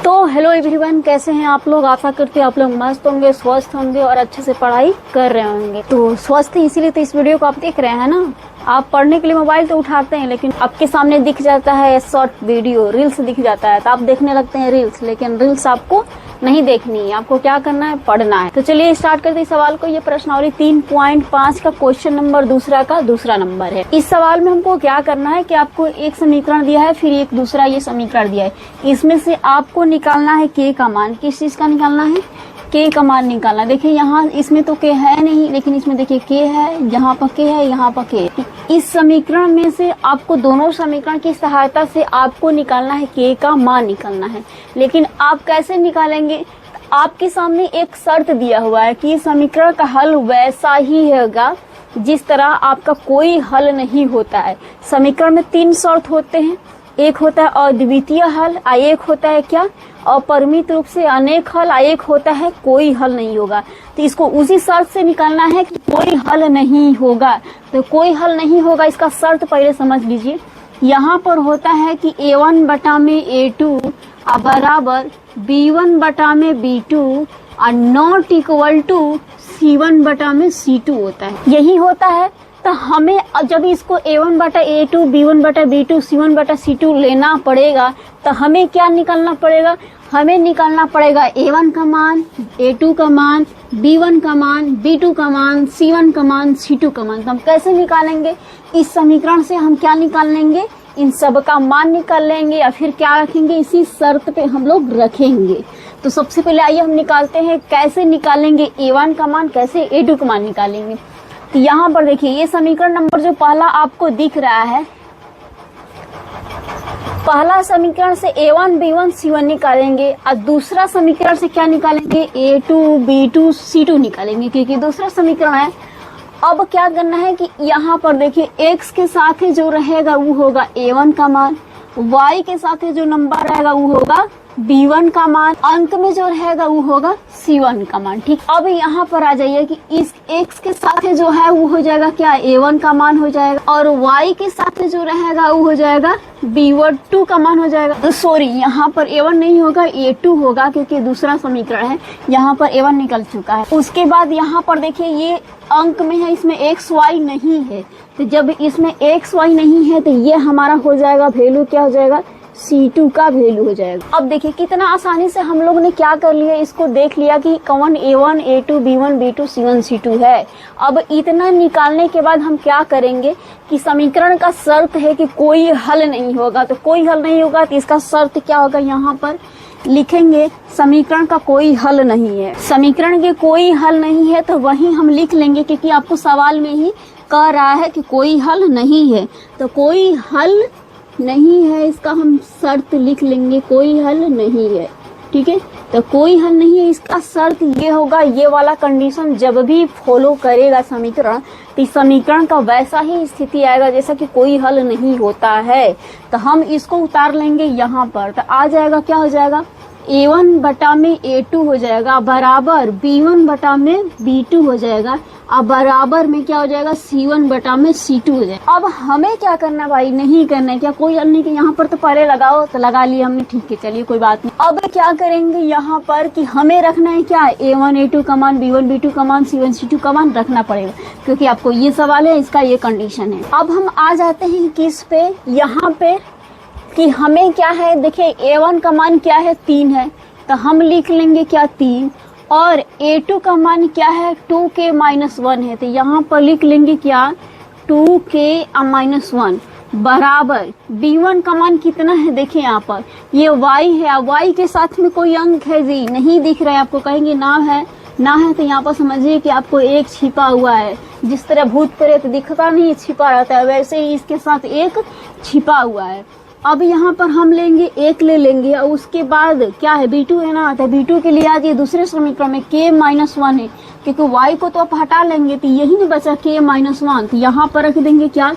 तो hello everyone, कैसे हैं आप लोग। आशा करते हैं आप लोग मस्त होंगे, स्वस्थ होंगे और अच्छे से पढ़ाई कर रहे होंगे। तो स्वस्थ है इसीलिए तो इस वीडियो को आप देख रहे हैं ना। आप पढ़ने के लिए मोबाइल तो उठाते हैं, लेकिन आपके सामने दिख जाता है शॉर्ट वीडियो, रील्स दिख जाता है, तो आप देखने लगते हैं रील्स। लेकिन रील्स आपको नहीं देखनी है, आपको क्या करना है, पढ़ना है। तो चलिए स्टार्ट करते हैं सवाल को। ये प्रश्नावली 3.5 का क्वेश्चन नंबर दूसरा नंबर है। इस सवाल में हमको क्या करना है कि आपको एक समीकरण दिया है, फिर एक दूसरा ये समीकरण दिया है। इसमें से आपको निकालना है के का मान। किस चीज का निकालना है? के का मान निकालना। देखिए यहाँ इसमें तो के है नहीं, लेकिन इसमें देखिए के है, यहाँ पर के है, यहाँ पर के। इस समीकरण में से आपको दोनों समीकरण की सहायता से आपको निकालना है के का मान निकालना है। लेकिन आप कैसे निकालेंगे? आपके सामने एक शर्त दिया हुआ है कि समीकरण का हल वैसा ही होगा जिस तरह आपका कोई हल नहीं होता है। समीकरण में 3 शर्त होते हैं। एक होता है अद्वितीय हल, एक होता है क्या, अपरिमित रूप से अनेक हल, एक होता है कोई हल नहीं होगा। तो इसको उसी शर्त से निकालना है कि कोई हल नहीं होगा। तो कोई हल नहीं होगा, इसका शर्त पहले समझ लीजिए। यहाँ पर होता है कि a1 बटा में a2 बराबर b1 बटा में b2 और नॉट इक्वल टू c1 बटा में c2 होता है। यही होता है। तो हमें जब इसको a1 बटा a2, b1 बटा b2, c1 बटा c2 लेना पड़ेगा, तो हमें क्या निकालना पड़ेगा? हमें निकालना पड़ेगा a1 का मान, a2 का मान, b1 का मान, b2 का मान, c1 का मान, c2 का मान। तो हम कैसे निकालेंगे? इस समीकरण से हम क्या निकाल लेंगे? इन सब का मान निकाल लेंगे, या फिर क्या रखेंगे? इसी शर्त पे हम लोग रखेंगे। तो सबसे पहले आइए हम निकालते हैं कैसे निकालेंगे a1 का मान, कैसे a2 का मान निकालेंगे। तो यहाँ पर देखिए ये समीकरण नंबर जो पहला आपको दिख रहा है, पहला समीकरण से a1 b1 c1 निकालेंगे और दूसरा समीकरण से क्या निकालेंगे? a2 b2 c2 निकालेंगे, क्योंकि दूसरा समीकरण है। अब क्या करना है कि यहाँ पर देखिए x के साथ जो रहेगा वो होगा a1 का मान, y के साथ जो नंबर रहेगा वो होगा b1 का मान, अंक में जो रहेगा वो होगा c1 का मान। ठीक, अब यहाँ पर आ जाइए कि इस x के साथ जो है वो हो जाएगा क्या? a1 का मान हो जाएगा, और y के साथ जो रहेगा वो हो जाएगा b2 का मान हो जाएगा। तो सॉरी, यहाँ पर a1 नहीं होगा, a2 होगा, क्योंकि दूसरा समीकरण है। यहाँ पर a1 निकल चुका है। उसके बाद यहाँ पर देखिए ये अंक में है, इसमें x y नहीं है। तो जब इसमें x y नहीं है तो ये हमारा हो जाएगा वैल्यू, क्या हो जाएगा? C2 का वैल्यू हो जाएगा। अब देखिए कितना आसानी से हम लोग ने क्या कर लिया, इसको देख लिया कि कौन a1 a2 b1 b2 c1 c2 है। अब इतना निकालने के बाद हम क्या करेंगे कि समीकरण का शर्त है कि कोई हल नहीं होगा। तो कोई हल नहीं होगा तो इसका शर्त क्या होगा? यहाँ पर लिखेंगे समीकरण का कोई हल नहीं है। समीकरण के कोई हल नहीं है तो वही हम लिख लेंगे, क्योंकि आपको सवाल में ही कह रहा है कि कोई हल नहीं है। तो कोई हल नहीं है, इसका हम शर्त लिख लेंगे, कोई हल नहीं है। ठीक है, तो कोई हल नहीं है, इसका शर्त ये होगा, ये वाला कंडीशन जब भी फॉलो करेगा समीकरण, तो समीकरण का वैसा ही स्थिति आएगा जैसा कि कोई हल नहीं होता है। तो हम इसको उतार लेंगे यहाँ पर। तो आ जाएगा, क्या हो जाएगा? a1 बटा में a2 हो जाएगा बराबर b1 बटा में b2 हो जाएगा, अब बराबर में क्या हो जाएगा? c1 बटा में c2 हो जाएगा। अब हमें क्या करना भाई? नहीं करना है क्या? कोई हल नहीं कि यहाँ पर तो पहले लगाओ, तो लगा लिया हमने, ठीक है, चलिए कोई बात नहीं। अब क्या करेंगे यहाँ पर कि हमें रखना है क्या? a1 a2 का मान, b1 b2 का मान, c1 c2 का मान रखना पड़ेगा, क्योंकि आपको ये सवाल है, इसका ये कंडीशन है। अब हम आ जाते हैं किस पे? यहाँ पे कि हमें क्या है, देखिए a1 का मान क्या है? 3 है, तो हम लिख लेंगे क्या? 3। और a2 का मान क्या है? 2k - 1 है, तो यहाँ पर लिख लेंगे क्या? 2k - 1 बराबर b1 का मान कितना है? देखिए यहाँ पर ये y है, y के साथ में कोई अंक है जी? नहीं दिख रहा है आपको, कहेंगे ना है, ना है, तो यहाँ पर समझिए कि आपको एक छिपा हुआ है। जिस तरह भूत प्रेत दिखता नहीं छिपा रहता है, वैसे ही इसके साथ एक छिपा हुआ है। अब यहाँ पर हम लेंगे, एक ले लेंगे, और उसके बाद क्या है? b2 है ना, तो b2 के लिए आज ये दूसरे समीकरण में k - 1 है, क्योंकि y को तो आप हटा लेंगे तो यही नहीं बचा k - 1। तो यहाँ पर रख देंगे क्या?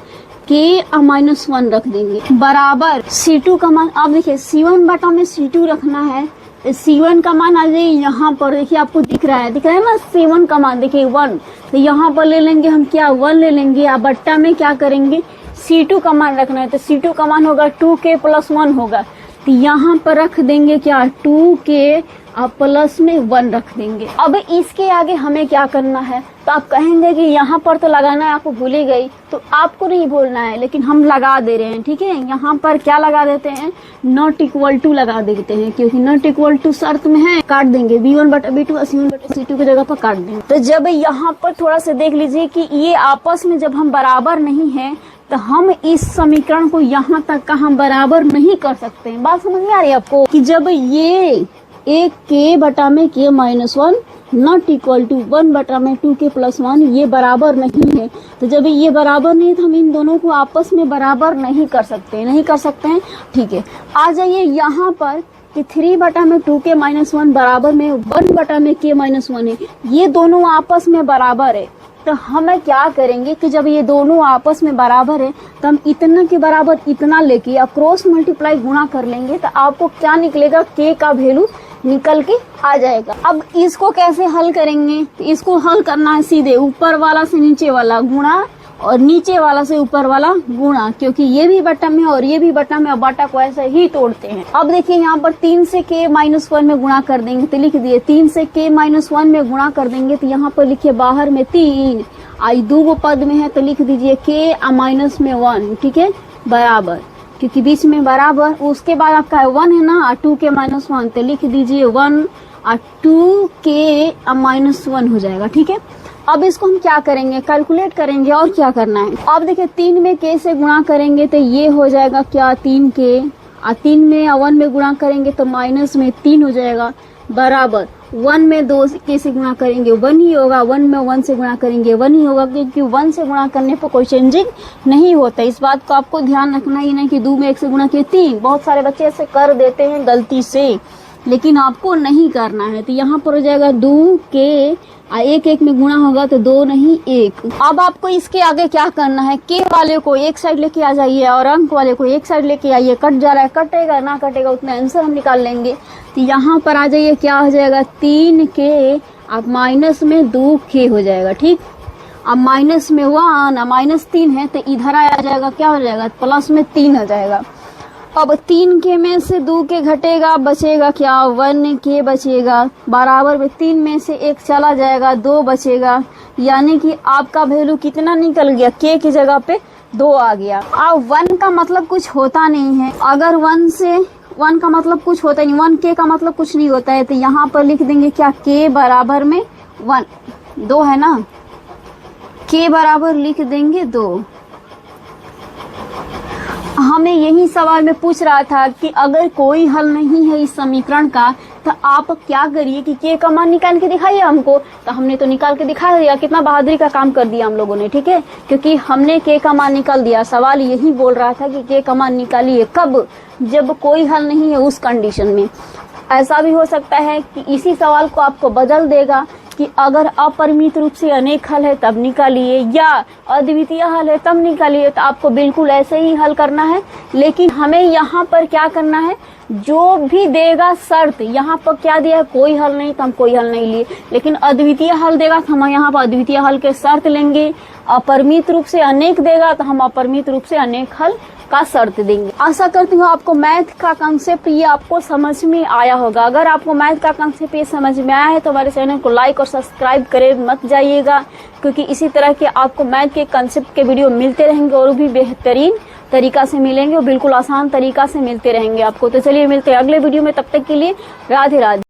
k - 1 रख देंगे बराबर c2 का मान। अब देखिए c1 बटा में c2 रखना है, तो c1 का मान आ जाए यहाँ पर। देखिए आपको दिख रहा है ना c1 का मान, देखिए 1। तो यहाँ पर ले लेंगे हम क्या? 1 ले लेंगे, अब बट्टा में क्या करेंगे? C2 का मान रखना है, तो C2 का मान होगा 2k + 1 होगा। तो यहाँ पर रख देंगे क्या 2k और प्लस में 1 रख देंगे। अब इसके आगे हमें क्या करना है, तो आप कहेंगे कि यहाँ पर तो लगाना है, आपको भूल ही गई, तो आपको नहीं बोलना है लेकिन हम लगा दे रहे हैं, ठीक है। यहाँ पर क्या लगा देते हैं, नॉट इक्वल टू लगा देते हैं, क्योंकि नॉट इक्वल टू शर्त में है, काट देंगे b1/b2 और c1/c2 की जगह पर काट देंगे। तो जब यहाँ पर थोड़ा सा देख लीजिए कि ये आपस में जब हम बराबर नहीं है तो हम इस समीकरण को यहाँ तक का हम बराबर नहीं कर सकते हैं। बात समझ में आ रही है आपको, कि जब ये एक k बटा में k minus 1 not equal to 1 बटा में 2k प्लस 1 ये बराबर नहीं है, तो जब ये बराबर नहीं है तो हम इन दोनों को आपस में बराबर नहीं कर सकते हैं, ठीक है। आ जाइए यहाँ पर कि 3 बटा में 2k माइनस 1 बराबर में 1 बटा में k माइनस 1 है, ये दोनों आपस में बराबर है। तो हमें क्या करेंगे कि जब ये दोनों आपस में बराबर है तो हम इतना के बराबर इतना लेके या क्रॉस मल्टीप्लाई गुणा कर लेंगे, तो आपको क्या निकलेगा, k का वैल्यू निकल के आ जाएगा। अब इसको कैसे हल करेंगे, तो इसको हल करना है सीधे ऊपर वाला से नीचे वाला गुणा और नीचे वाला से ऊपर वाला गुणा, क्योंकि ये भी बटा में और ये भी बटा में, और बटा को ऐसे ही तोड़ते हैं। अब देखिए यहाँ पर 3 से k माइनस 1 में गुणा कर देंगे, तो लिख दिए 3 से k माइनस 1 में गुणा कर देंगे, तो यहाँ पर लिखिए बाहर में 3 आई दो पद में है, तो लिख दीजिए k माइनस में 1, ठीक है, बराबर, क्योंकि बीच में बराबर। उसके बाद आपका 1 है ना, 2k माइनस 1, तो लिख दीजिए 1 और 2k माइनस 1 हो जाएगा, ठीक है। अब इसको हम क्या करेंगे, कैलकुलेट करेंगे, और क्या करना है। अब देखिए 3 में k से गुणा करेंगे तो ये हो जाएगा क्या 3k, और 3 में 1 में गुणा करेंगे तो माइनस में 3 हो जाएगा, बराबर 1 में 2 k से गुणा करेंगे 1 ही होगा, 1 में 1 से गुणा करेंगे 1 ही होगा, क्योंकि 1 से गुणा करने पर कोई चेंजिंग नहीं होता। इस बात को आपको ध्यान रखना ही नहीं कि 2 में 1 से गुणा किए 3। बहुत सारे बच्चे ऐसे कर देते हैं गलती से, लेकिन आपको नहीं करना है। तो यहाँ पर हो जाएगा 2k, 1 में गुणा होगा तो 2 नहीं 1। अब आपको इसके आगे क्या करना है, k वाले को एक साइड लेके आ जाइए और अंक वाले को एक साइड लेके आइए। कट जा रहा है, कटेगा ना कटेगा उतना आंसर हम निकाल लेंगे। तो यहाँ पर आ जाइए, क्या हो जाएगा 3k, अब माइनस में 2k हो जाएगा, ठीक। अब माइनस में 1 माइनस 3 है, तो इधर आ जाएगा, क्या हो जाएगा, प्लस में 3 हो जाएगा। अब 3k में से 2k घटेगा, बचेगा क्या 1k बचेगा, बराबर में 3 में से 1 चला जाएगा, 2 बचेगा, यानी कि आपका वैल्यू कितना निकल गया, k की जगह पे 2 आ गया। अब 1 का मतलब कुछ होता नहीं है, अगर 1 का मतलब कुछ होता नहीं, 1k का मतलब कुछ नहीं होता है, तो यहाँ पर लिख देंगे क्या k बराबर में 1, 2 है ना, k बराबर लिख देंगे 2। हमें यही सवाल में पूछ रहा था कि अगर कोई हल नहीं है इस समीकरण का तो आप क्या करिए कि k का मान निकाल के दिखाइए हमको। तो हमने तो निकाल के दिखा दिया, कितना बहादुरी का काम कर दिया हम लोगों ने, ठीक है, क्योंकि हमने k का मान निकाल दिया। सवाल यही बोल रहा था कि k का मान निकालिए, कब, जब कोई हल नहीं है उस कंडीशन में। ऐसा भी हो सकता है कि इसी सवाल को आपको बदल देगा कि अगर अपरिमित रूप से अनेक हल है तब निकालिए, या अद्वितीय हल है तब निकालिए। तो आपको बिल्कुल ऐसे ही हल करना है, लेकिन हमें यहाँ पर क्या करना है, जो भी देगा शर्त, यहाँ पर क्या दिया है, कोई हल नहीं तो हम कोई हल नहीं लिए, लेकिन अद्वितीय हल देगा तो हम यहाँ पर अद्वितीय हल के शर्त लेंगे। अपरिमित रूप से अनेक देगा तो हम अपरिमित रूप से अनेक हल का शर्त देंगे। आशा करती हूँ आपको मैथ का कंसेप्ट ये आपको समझ में आया होगा। अगर आपको मैथ का कंसेप्ट ये समझ में आया है तो हमारे चैनल को लाइक और सब्सक्राइब करे मत जाइएगा, क्योंकि इसी तरह के आपको मैथ के कंसेप्ट के वीडियो मिलते रहेंगे और भी बेहतरीन तरीका से मिलेंगे और बिल्कुल आसान तरीका से मिलते रहेंगे आपको। तो चलिए मिलते हैं अगले वीडियो में, तब तक के लिए राधे राधे।